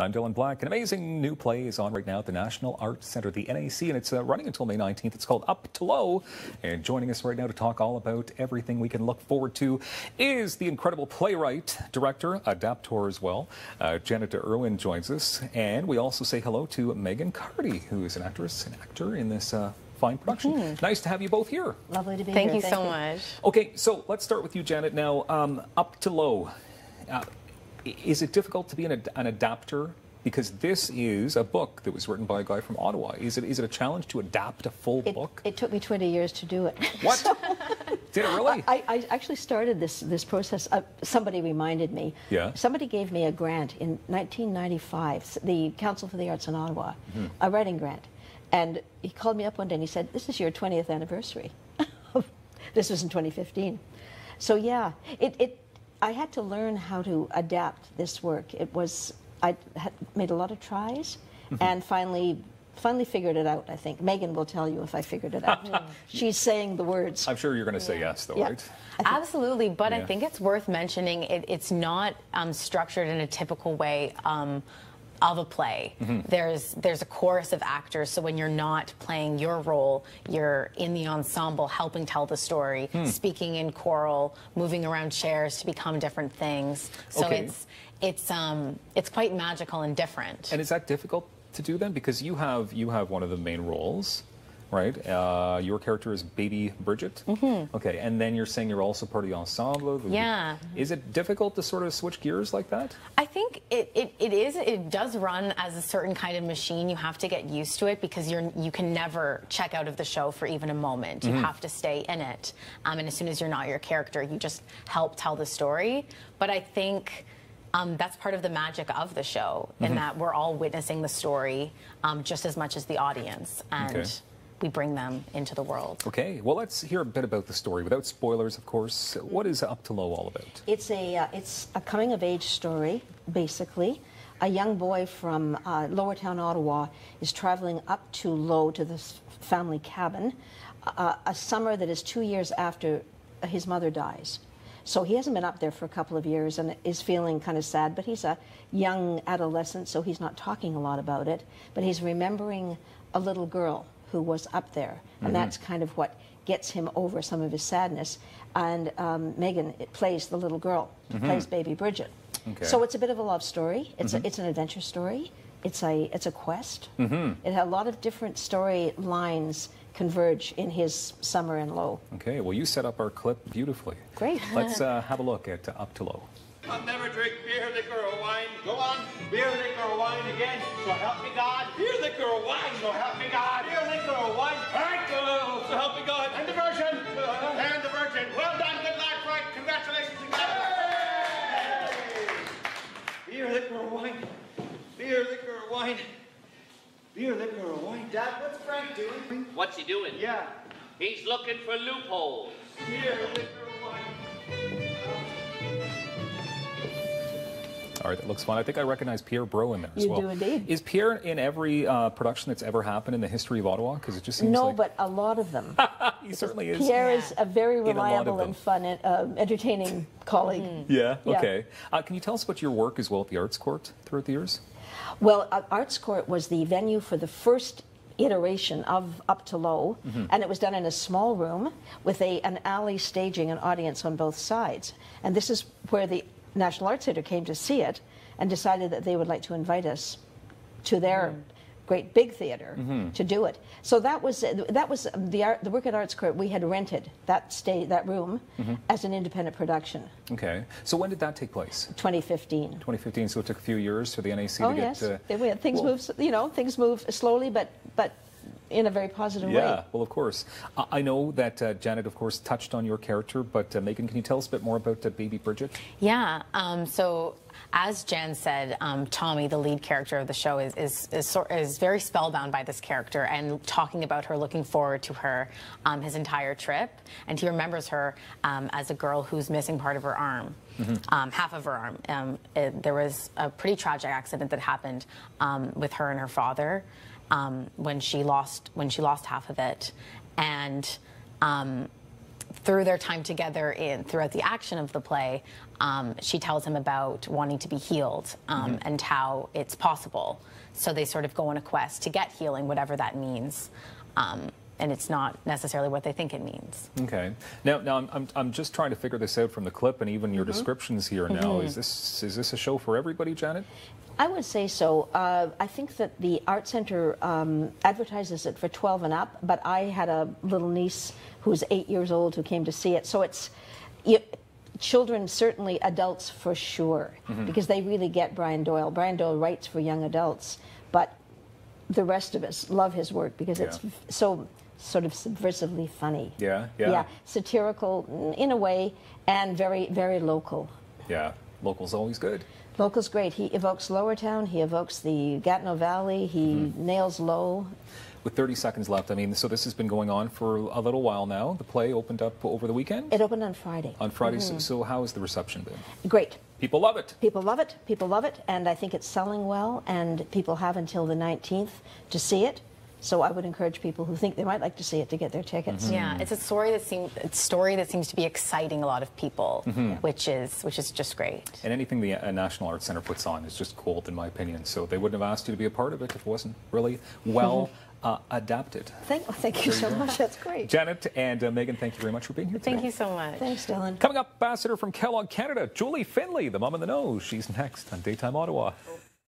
I'm Dylan Black. An amazing new play is on right now at the National Arts Centre, the NAC, and it's running until May 19th. It's called Up to Low. And joining us right now to talk all about everything we can look forward to is the incredible playwright, director, adaptor as well. Janet Irwin joins us. And we also say hello to Megan Carty, who is an actress and actor in this fine production. Nice to have you both here. Lovely to be here. Thank you so much. Okay, so let's start with you, Janet. Now, Up to Low. Is it difficult to be an adapter? Because this is a book that was written by a guy from Ottawa. Is it a challenge to adapt a full book? It took me 20 years to do it. What? Did it really? I actually started this process. Somebody reminded me. Yeah. Somebody gave me a grant in 1995, the Council for the Arts in Ottawa, a writing grant. And he called me up one day and he said, "This is your 20th anniversary." This was in 2015. So yeah, I had to learn how to adapt this work. I had made a lot of tries and finally figured it out, I think. Megan will tell you if I figured it out. She's saying the words. I'm sure you're going to say yes, though, right? Absolutely, but I think it's worth mentioning it's not structured in a typical way of a play. There's a chorus of actors, so when you're not playing your role, you're in the ensemble helping tell the story, speaking in choral, moving around chairs to become different things. So it's quite magical and different. And is that difficult to do then? Because you have one of the main roles, right? Your character is Baby Bridget. Okay, and then you're saying you're also part of the ensemble. Yeah. Is it difficult to sort of switch gears like that? I think it does run as a certain kind of machine. You have to get used to it because you can never check out of the show for even a moment. You have to stay in it. And as soon as you're not your character, you just help tell the story. But I think that's part of the magic of the show, in that we're all witnessing the story just as much as the audience. And we bring them into the world. Okay, well, let's hear a bit about the story without spoilers, of course. What is Up to Low all about? It's a coming-of-age story, basically. A young boy from Lowertown, Ottawa, is traveling up to Low to this family cabin, a summer that is 2 years after his mother dies. So he hasn't been up there for a couple of years and is feeling kind of sad, but he's a young adolescent, so he's not talking a lot about it. But he's remembering a little girl who was up there, and that's kind of what gets him over some of his sadness. And Megan plays the little girl, plays Baby Bridget. So it's a bit of a love story. It's an adventure story. It's a quest. It had a lot of different story lines converge in his summer in Low. Okay, well, you set up our clip beautifully. Great. Let's have a look at Up to Low. I'll never drink beer, liquor, or wine. Go on. Beer, liquor, or wine again. So help me God. Beer, liquor, or wine. So help me God. Beer, liquor, or wine. Right. So help me God. And the Virgin. And the Virgin. Well done. Good luck, Frank. Congratulations again. Hey. Beer, liquor, or wine. Beer, liquor, or wine. Beer, liquor, or wine. Dad, what's Frank doing? What's he doing? Yeah. He's looking for loopholes. Beer, liquor, or wine. All right, that looks fun. I think I recognize Pierre Bro in there as well. You do indeed. Is Pierre in every production that's ever happened in the history of Ottawa? Because it just seems No, like... but a lot of them. He certainly is. Pierre is a very reliable them. and fun, entertaining colleague. Yeah, okay. Can you tell us about your work as well at the Arts Court throughout the years? Well, Arts Court was the venue for the first iteration of Up to Low, and it was done in a small room with an alley staging an audience on both sides. And this is where the National Arts Centre came to see it and decided that they would like to invite us to their great big theatre to do it. So that was the work at Arts Court. We had rented that room as an independent production. Okay. So when did that take place? 2015. 2015. So it took a few years for the NAC to yes. get. Things move. Things move slowly, but in a very positive way. Yeah. Well, of course. I know that Janet, of course, touched on your character, but Megan, can you tell us a bit more about Baby Bridget? Yeah. So as Jen said, Tommy, the lead character of the show, is very spellbound by this character and talking about her, looking forward to her his entire trip. And he remembers her as a girl who's missing part of her arm, half of her arm. There was a pretty tragic accident that happened with her and her father when she lost half of it. And through their time together throughout the action of the play, she tells him about wanting to be healed and how it's possible. So they sort of go on a quest to get healing, whatever that means. And it's not necessarily what they think it means. Okay. Now I'm just trying to figure this out from the clip and even your descriptions here now. Is this a show for everybody, Janet? I would say so. I think that the Art Center advertises it for 12 and up, but I had a little niece who's 8 years old who came to see it. So it's children, certainly adults for sure, because they really get Brian Doyle. Brian Doyle writes for young adults, but the rest of us love his work because it's so sort of subversively funny. Yeah. Satirical in a way, and very, very local. Yeah, local's always good. Local's great. He evokes Lowertown, he evokes the Gatineau Valley, he nails low. With 30 seconds left, I mean, so this has been going on for a little while now. The play opened up over the weekend? It opened on Friday. On Friday, so how has the reception been? Great. People love it. People love it. People love it, and I think it's selling well, and people have until the 19th to see it. So I would encourage people who think they might like to see it to get their tickets. Yeah, it's a story that seems to be exciting a lot of people, which is just great. And anything the National Arts Centre puts on is just gold, in my opinion. So they wouldn't have asked you to be a part of it if it wasn't really well adapted. Thank you so much. That's great. Janet and Megan, thank you very much for being here today. Thank you so much. Thanks, Dylan. Coming up, ambassador from Kellogg Canada, Julie Finley, the mom in the know. She's next on Daytime Ottawa.